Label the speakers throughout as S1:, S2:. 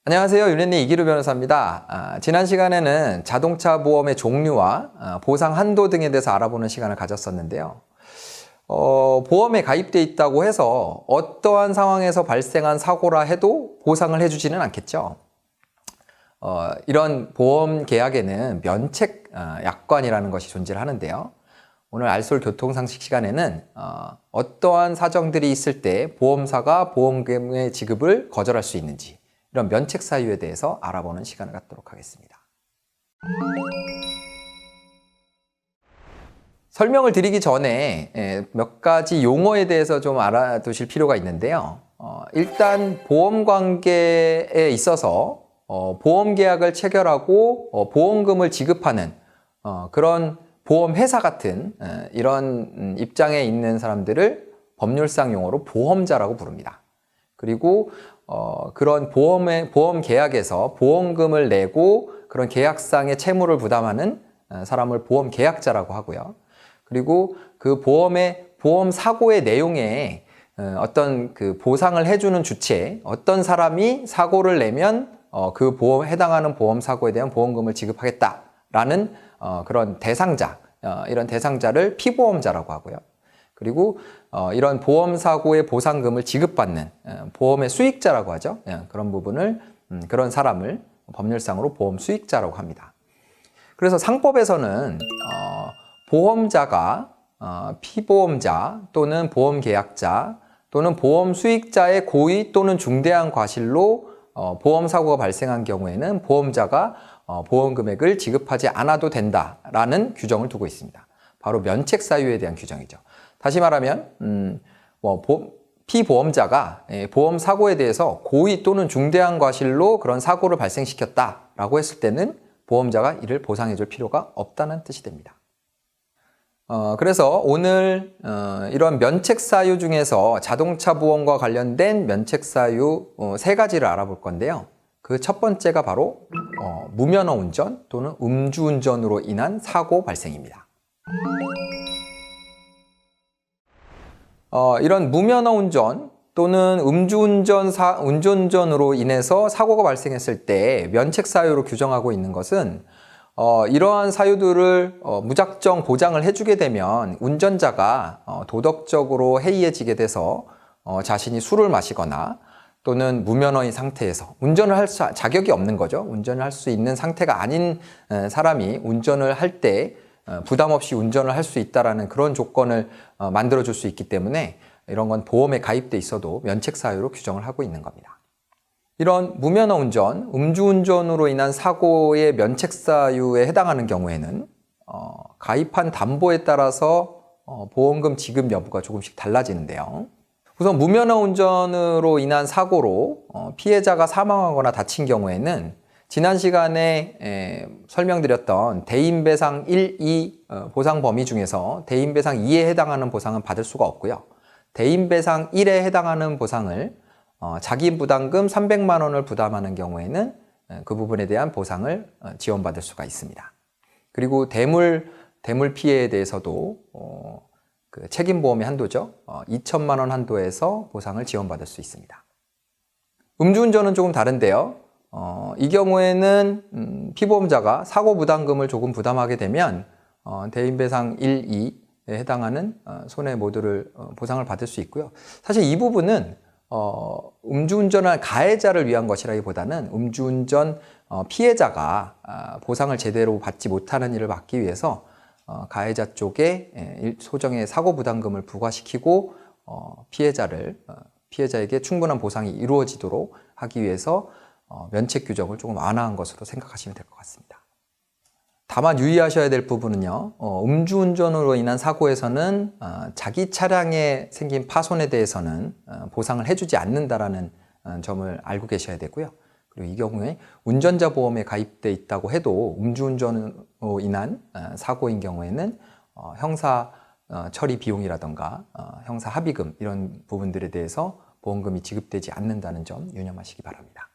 S1: 안녕하세요. 윤혜님 이기루 변호사입니다. 지난 시간에는 자동차 보험의 종류와 보상 한도 등에 대해서 알아보는 시간을 가졌었는데요. 보험에 가입돼 있다고 해서 어떠한 상황에서 발생한 사고라 해도 보상을 해주지는 않겠죠. 이런 보험 계약에는 면책 약관이라는 것이 존재를 하는데요. 오늘 알솔 교통상식 시간에는 어떠한 사정들이 있을 때 보험사가 보험금의 지급을 거절할 수 있는지, 이런 면책 사유에 대해서 알아보는 시간을 갖도록 하겠습니다. 설명을 드리기 전에 몇 가지 용어에 대해서 좀 알아두실 필요가 있는데요. 일단 보험 관계에 있어서 보험 계약을 체결하고 보험금을 지급하는 그런 보험회사 같은 이런 입장에 있는 사람들을 법률상 용어로 보험자라고 부릅니다. 그리고 그런 보험 계약에서 보험금을 내고 그런 계약상의 채무를 부담하는 사람을 보험 계약자라고 하고요. 그리고 그 보험 사고의 내용에 어떤 그 보상을 해주는 주체, 어떤 사람이 사고를 내면 그 해당하는 보험 사고에 대한 보험금을 지급하겠다라는 그런 대상자, 이런 대상자를 피보험자라고 하고요. 그리고 이런 보험 사고의 보상금을 지급받는 보험의 수익자라고 하죠. 그런 부분을 그런 사람을 법률상으로 보험 수익자라고 합니다. 그래서 상법에서는 보험자가 피보험자 또는 보험 계약자 또는 보험 수익자의 고의 또는 중대한 과실로 보험 사고가 발생한 경우에는 보험자가 보험 금액을 지급하지 않아도 된다라는 규정을 두고 있습니다. 바로 면책 사유에 대한 규정이죠. 다시 말하면 피보험자가 보험 사고에 대해서 고의 또는 중대한 과실로 그런 사고를 발생시켰다라고 했을 때는 보험자가 이를 보상해 줄 필요가 없다는 뜻이 됩니다. 그래서 오늘 이런 면책 사유 중에서 자동차 보험과 관련된 면책 사유 세 가지를 알아볼 건데요. 그 첫 번째가 바로 무면허 운전 또는 음주운전으로 인한 사고 발생입니다. 이런 무면허 운전 또는 음주운전으로 인해서 사고가 발생했을 때 면책 사유로 규정하고 있는 것은 이러한 사유들을 무작정 보장을 해주게 되면 운전자가 도덕적으로 해이해지게 돼서 자신이 술을 마시거나 또는 무면허인 상태에서 운전을 할 자격이 없는 거죠. 운전을 할 수 있는 상태가 아닌 사람이 운전을 할 때 부담 없이 운전을 할 수 있다는 그런 조건을 만들어줄 수 있기 때문에 이런 건 보험에 가입돼 있어도 면책 사유로 규정을 하고 있는 겁니다. 이런 무면허 운전, 음주운전으로 인한 사고의 면책 사유에 해당하는 경우에는 가입한 담보에 따라서 보험금 지급 여부가 조금씩 달라지는데요. 우선 무면허 운전으로 인한 사고로 피해자가 사망하거나 다친 경우에는 지난 시간에 설명드렸던 대인배상 1, 2 보상 범위 중에서 대인배상 2에 해당하는 보상은 받을 수가 없고요. 대인배상 1에 해당하는 보상을 자기 부담금 300만 원을 부담하는 경우에는 그 부분에 대한 보상을 지원받을 수가 있습니다. 그리고 대물 피해에 대해서도 그 책임보험의 한도죠. 2천만 원 한도에서 보상을 지원받을 수 있습니다. 음주운전은 조금 다른데요. 이 경우에는 피보험자가 사고 부담금을 조금 부담하게 되면 대인배상 1, 2에 해당하는 손해 모두를 보상을 받을 수 있고요. 사실 이 부분은 음주운전한 가해자를 위한 것이라기보다는 음주운전 피해자가 보상을 제대로 받지 못하는 일을 막기 위해서 가해자 쪽에 소정의 사고 부담금을 부과시키고 피해자에게 충분한 보상이 이루어지도록 하기 위해서 면책 규정을 조금 완화한 것으로 생각하시면 될 것 같습니다. 다만 유의하셔야 될 부분은요, 음주운전으로 인한 사고에서는 자기 차량에 생긴 파손에 대해서는 보상을 해주지 않는다라는 점을 알고 계셔야 되고요. 그리고 이 경우에 운전자 보험에 가입돼 있다고 해도 음주운전으로 인한 사고인 경우에는 형사 처리 비용이라던가 형사 합의금 이런 부분들에 대해서 보험금이 지급되지 않는다는 점 유념하시기 바랍니다.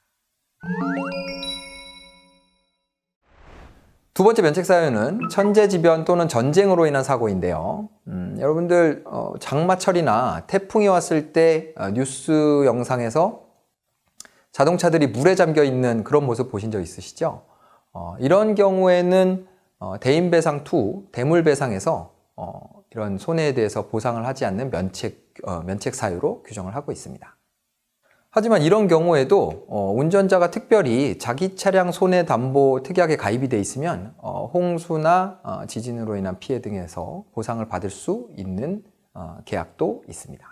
S1: 두 번째 면책 사유는 천재지변 또는 전쟁으로 인한 사고인데요. 여러분들 장마철이나 태풍이 왔을 때 뉴스 영상에서 자동차들이 물에 잠겨 있는 그런 모습 보신 적 있으시죠? 이런 경우에는 대인배상 투, 대물배상에서 이런 손해에 대해서 보상을 하지 않는 면책 사유로 규정을 하고 있습니다. 하지만 이런 경우에도 운전자가 특별히 자기 차량 손해담보 특약에 가입이 돼 있으면 홍수나 지진으로 인한 피해 등에서 보상을 받을 수 있는 계약도 있습니다.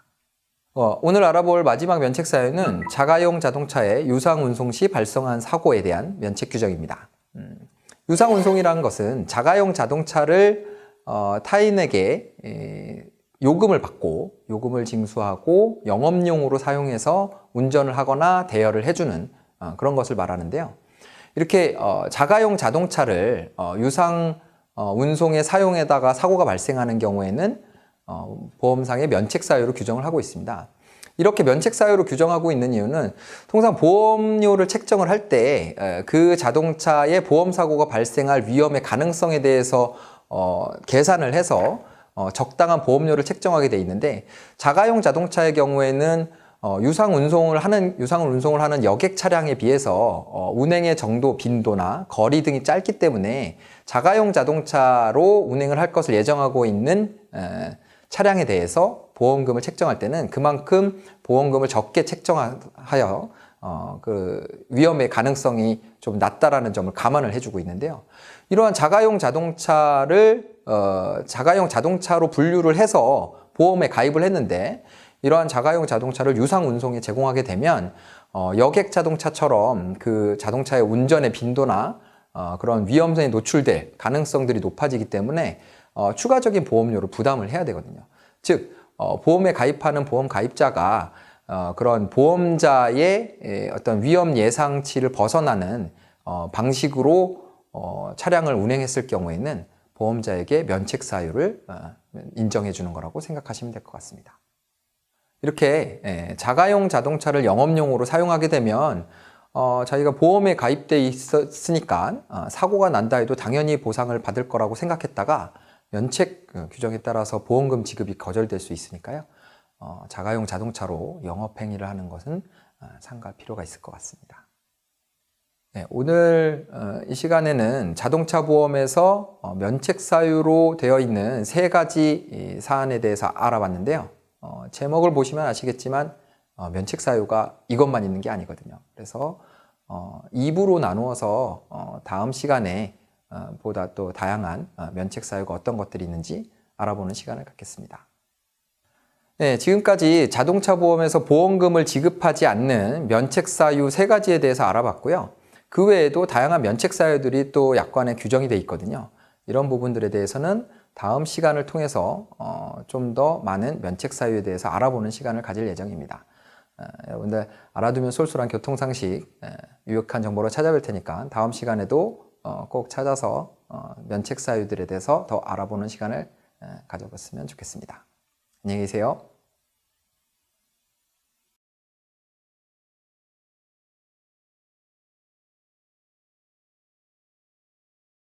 S1: 오늘 알아볼 마지막 면책 사유는 자가용 자동차의 유상 운송 시 발생한 사고에 대한 면책 규정입니다. 유상 운송이라는 것은 자가용 자동차를 타인에게 요금을 받고 요금을 징수하고 영업용으로 사용해서 운전을 하거나 대여를 해주는 그런 것을 말하는데요. 이렇게 자가용 자동차를 유상 운송에 사용에다가 사고가 발생하는 경우에는 보험상의 면책 사유로 규정을 하고 있습니다. 이렇게 면책 사유로 규정하고 있는 이유는 통상 보험료를 책정을 할 때 그 자동차의 보험 사고가 발생할 위험의 가능성에 대해서 계산을 해서 적당한 보험료를 책정하게 돼 있는데, 자가용 자동차의 경우에는 유상 운송을 하는 여객 차량에 비해서 운행의 정도, 빈도나 거리 등이 짧기 때문에 자가용 자동차로 운행을 할 것을 예정하고 있는 차량에 대해서 보험금을 책정할 때는 그만큼 보험금을 적게 책정하여 그 위험의 가능성이 좀 낮다라는 점을 감안을 해주고 있는데요. 이러한 자가용 자동차로 분류를 해서 보험에 가입을 했는데, 이러한 자가용 자동차를 유상 운송에 제공하게 되면 여객 자동차처럼 그 자동차의 운전의 빈도나 그런 위험성에 노출될 가능성들이 높아지기 때문에 추가적인 보험료를 부담을 해야 되거든요. 즉 보험에 가입하는 보험 가입자가 그런 보험자의 어떤 위험 예상치를 벗어나는 방식으로 차량을 운행했을 경우에는 보험자에게 면책 사유를 인정해 주는 거라고 생각하시면 될 것 같습니다. 이렇게 자가용 자동차를 영업용으로 사용하게 되면 자기가 보험에 가입돼 있으니까 사고가 난다 해도 당연히 보상을 받을 거라고 생각했다가 면책 규정에 따라서 보험금 지급이 거절될 수 있으니까요. 자가용 자동차로 영업행위를 하는 것은 삼갈 필요가 있을 것 같습니다. 네, 오늘 이 시간에는 자동차 보험에서 면책 사유로 되어 있는 3가지 사안에 대해서 알아봤는데요. 제목을 보시면 아시겠지만 면책 사유가 이것만 있는 게 아니거든요. 그래서 2부로 나누어서 다음 시간에 보다 또 다양한 면책 사유가 어떤 것들이 있는지 알아보는 시간을 갖겠습니다. 네, 지금까지 자동차 보험에서 보험금을 지급하지 않는 면책 사유 3가지에 대해서 알아봤고요. 그 외에도 다양한 면책 사유들이 또 약관에 규정이 되어 있거든요. 이런 부분들에 대해서는 다음 시간을 통해서 좀 더 많은 면책 사유에 대해서 알아보는 시간을 가질 예정입니다. 여러분들 알아두면 쏠쏠한 교통상식, 유익한 정보로 찾아뵐 테니까 다음 시간에도 꼭 찾아서 면책 사유들에 대해서 더 알아보는 시간을 가져봤으면 좋겠습니다. 안녕히 계세요.